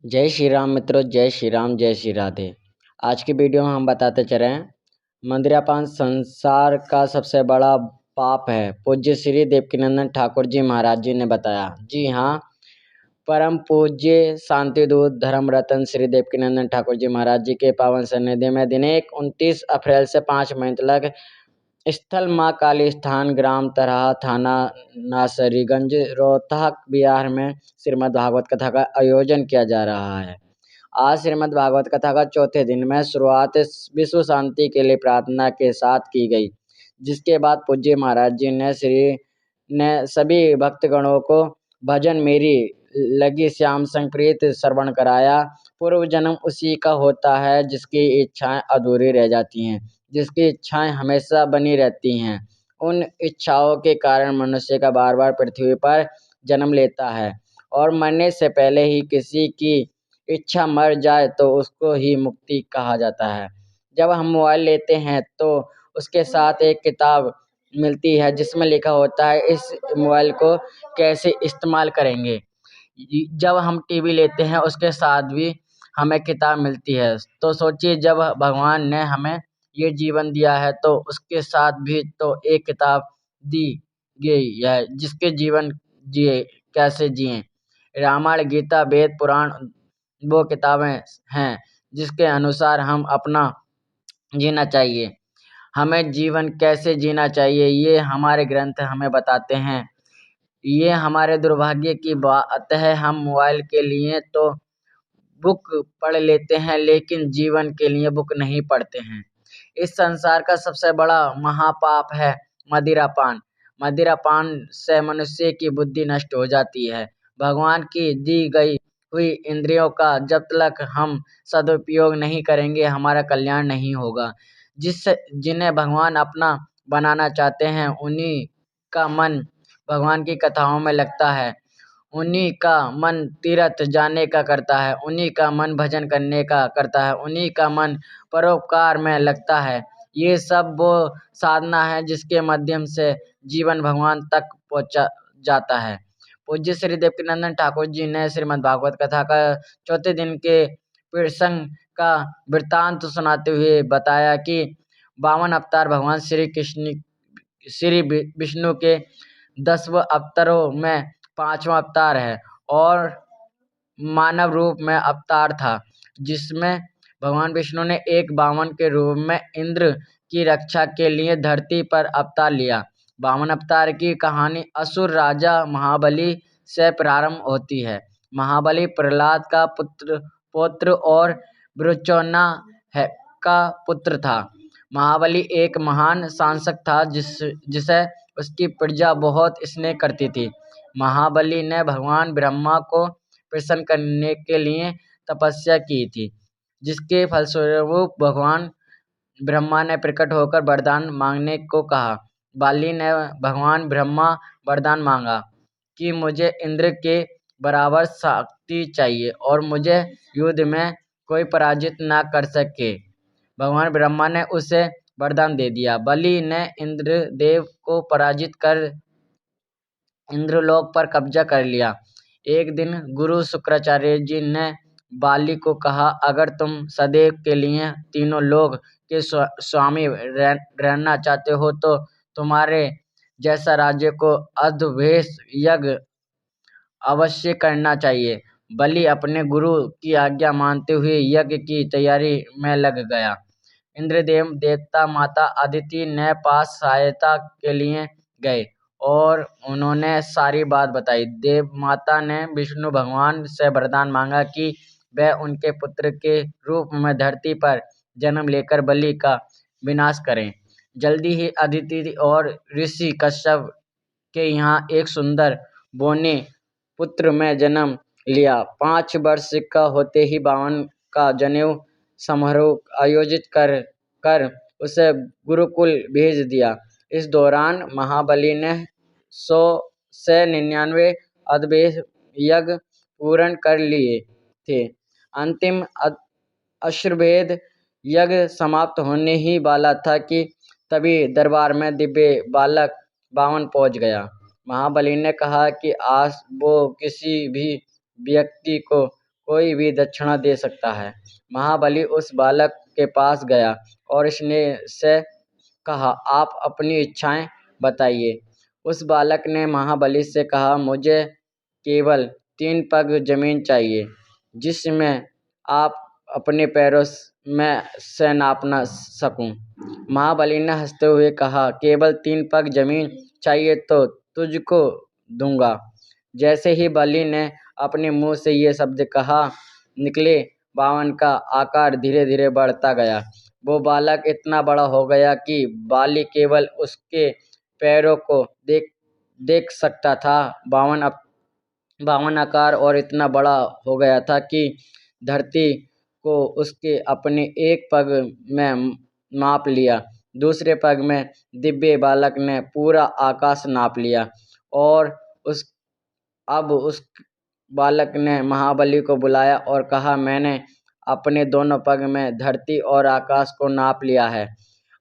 जय श्री राम मित्रों, जय श्री राम, जय श्री राधे। आज की वीडियो में हम बताते चले हैं मदिरापान संसार का सबसे बड़ा पाप है। पूज्य श्री देवकीनंदन ठाकुर जी महाराज जी ने बताया। जी हाँ, परम पूज्य शांतिदूत धर्म रत्न श्री देवकीनंदन ठाकुर जी महाराज जी के पावन सन्निधि में दिनांक 29 अप्रैल से 5 मई तक स्थल माँ काली स्थान ग्राम तरहा थाना नासरीगंज रोहतक बिहार में श्रीमद् भागवत कथा का आयोजन किया जा रहा है। आज श्रीमद् भागवत कथा का चौथे दिन में शुरुआत विश्व शांति के लिए प्रार्थना के साथ की गई, जिसके बाद पूज्य महाराज जी ने सभी भक्तगणों को भजन मेरी लगी श्याम संग प्रीत श्रवण कराया। पूर्व जन्म उसी का होता है जिसकी इच्छाएं अधूरी रह जाती हैं, जिसकी इच्छाएं हमेशा बनी रहती हैं। उन इच्छाओं के कारण मनुष्य का बार बार पृथ्वी पर जन्म लेता है और मरने से पहले ही किसी की इच्छा मर जाए तो उसको ही मुक्ति कहा जाता है। जब हम मोबाइल लेते हैं तो उसके साथ एक किताब मिलती है जिसमें लिखा होता है इस मोबाइल को कैसे इस्तेमाल करेंगे। जब हम टीवी लेते हैं उसके साथ भी हमें किताब मिलती है। तो सोचिए, जब भगवान ने हमें ये जीवन दिया है तो उसके साथ भी तो एक किताब दी गई है जिसके जीवन जिए कैसे जिए। रामायण, गीता, वेद, पुराण वो किताबें हैं जिसके अनुसार हम अपना जीना चाहिए। हमें जीवन कैसे जीना चाहिए ये हमारे ग्रंथ हमें बताते हैं। ये हमारे दुर्भाग्य की बात है, हम मोबाइल के लिए तो बुक पढ़ लेते हैं लेकिन जीवन के लिए बुक नहीं पढ़ते हैं। इस संसार का सबसे बड़ा महापाप है मदिरापान। मदिरापान से मनुष्य की बुद्धि नष्ट हो जाती है। भगवान की दी गई हुई इंद्रियों का जब तक हम सदुपयोग नहीं करेंगे हमारा कल्याण नहीं होगा। जिन्हें भगवान अपना बनाना चाहते हैं उन्हीं का मन भगवान की कथाओं में लगता है, उन्हीं का मन तीर्थ जाने का करता है, उन्हीं का मन भजन करने का करता है, उन्हीं का मन परोपकार में लगता है। ये सब वो साधना है जिसके माध्यम से जीवन भगवान तक पहुंचा जाता है। पूज्य श्री देवकीनंदन ठाकुर जी ने श्रीमद् भागवत कथा का चौथे दिन के प्रसंग का वृत्तांत सुनाते हुए बताया कि 52 अवतार भगवान श्री विष्णु के 10वें अवतारों में 5वां अवतार है और मानव रूप में अवतार था, जिसमें भगवान विष्णु ने एक बामन के रूप में इंद्र की रक्षा के लिए धरती पर अवतार लिया। 52 अवतार की कहानी असुर राजा महाबली से प्रारंभ होती है। महाबली प्रहलाद का पुत्र और वृचौना का पुत्र था। महाबली एक महान शासक था जिसे उसकी प्रजा बहुत स्नेह करती थी। महाबली ने भगवान ब्रह्मा को प्रसन्न करने के लिए तपस्या की थी, जिसके फलस्वरूप भगवान ब्रह्मा ने प्रकट होकर वरदान मांगने को कहा। बाली ने भगवान ब्रह्मा वरदान मांगा कि मुझे इंद्र के बराबर शक्ति चाहिए और मुझे युद्ध में कोई पराजित ना कर सके। भगवान ब्रह्मा ने उसे वरदान दे दिया। बलि ने इंद्रदेव को पराजित कर इंद्रलोक पर कब्जा कर लिया। एक दिन गुरु शुक्राचार्य जी ने बाली को कहा, अगर तुम सदैव के लिए तीनों लोक के स्वामी रहना चाहते हो तो तुम्हारे जैसा राज्य को अश्वमेध यज्ञ अवश्य करना चाहिए। बलि अपने गुरु की आज्ञा मानते हुए यज्ञ की तैयारी में लग गया। इंद्रदेव देवता माता अदिति ने पास सहायता के लिए गए और उन्होंने सारी बात बताई। देव माता ने विष्णु भगवान से वरदान मांगा कि वह उनके पुत्र के रूप में धरती पर जन्म लेकर बलि का विनाश करें। जल्दी ही अदिति और ऋषि कश्यप के यहाँ एक सुंदर बोने पुत्र में जन्म लिया। 5 वर्ष का होते ही 52 का जनेऊ समारोह आयोजित कर उसे गुरुकुल भेज दिया। इस दौरान महाबली ने 100 से 99 अश्वमेध यज्ञ पूर्ण कर लिए थे। अंतिम अश्वमेध यज्ञ समाप्त होने ही वाला था कि तभी दरबार में दिव्य बालक 52 पहुंच गया। महाबली ने कहा कि आज वो किसी भी व्यक्ति को कोई भी दक्षिणा दे सकता है। महाबली उस बालक के पास गया और स्नेह से कहा, आप अपनी इच्छाएं बताइए। उस बालक ने महाबली से कहा, मुझे केवल 3 पग जमीन चाहिए जिसमें आप अपने पैरों में से नाप न सकूं। महाबली ने हंसते हुए कहा, केवल 3 पग जमीन चाहिए तो तुझको दूंगा। जैसे ही बलि ने अपने मुंह से ये शब्द कहा निकले, बावन का आकार धीरे धीरे बढ़ता गया। वो बालक इतना बड़ा हो गया कि बाली केवल उसके पैरों को देख सकता था। बावन आकार और इतना बड़ा हो गया था कि धरती को उसके अपने एक पग में नाप लिया। दूसरे पग में दिव्य बालक ने पूरा आकाश नाप लिया और उस बालक ने महाबली को बुलाया और कहा, मैंने अपने दोनों पग में धरती और आकाश को नाप लिया है।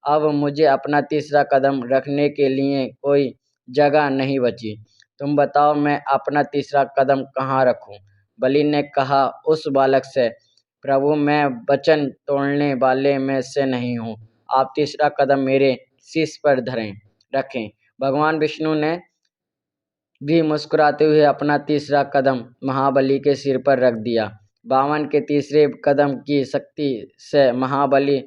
अब मुझे अपना तीसरा कदम रखने के लिए कोई जगह नहीं बची। तुम बताओ मैं अपना तीसरा कदम कहाँ रखूं? बलि ने कहा उस बालक से, प्रभु मैं वचन तोड़ने वाले में से नहीं हूँ। आप तीसरा कदम मेरे शीश पर रखें। भगवान विष्णु ने भी मुस्कुराते हुए अपना तीसरा कदम महाबली के सिर पर रख दिया। बावन के तीसरे कदम की शक्ति से महाबली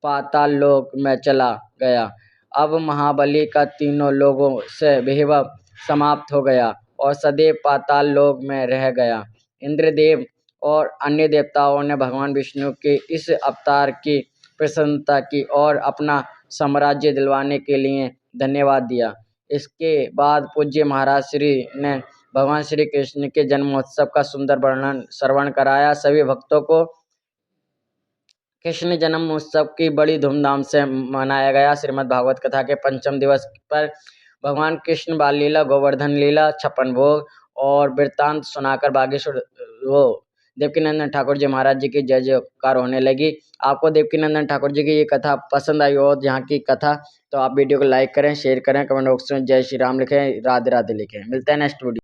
पाताल लोक में चला गया। अब महाबली का तीनों लोगों से वैभव समाप्त हो गया और सदैव पाताल लोक में रह गया। इंद्रदेव और अन्य देवताओं ने भगवान विष्णु के इस अवतार की प्रसन्नता की और अपना साम्राज्य दिलवाने के लिए धन्यवाद दिया। इसके बाद पूज्य महाराज श्री ने भगवान श्री कृष्ण के जन्मोत्सव का सुंदर वर्णन श्रवण कराया। सभी भक्तों को कृष्ण जन्म उत्सव की बड़ी धूमधाम से मनाया गया। श्रीमद् भागवत कथा के पंचम दिवस पर भगवान कृष्ण बाल लीला, गोवर्धन लीला, 56 भोग और वृत्तांत सुनाकर बागेश्वर देवकीनंदन ठाकुर जी महाराज जी की जय जयकार होने लगी। आपको देवकीनंदन ठाकुर जी की ये कथा पसंद आई हो, यहाँ की कथा, तो आप वीडियो को लाइक करें, शेयर करें, कमेंट बॉक्स में जय श्री राम लिखें, राधे राधे लिखें। मिलते हैं नेक्स्ट वीडियो।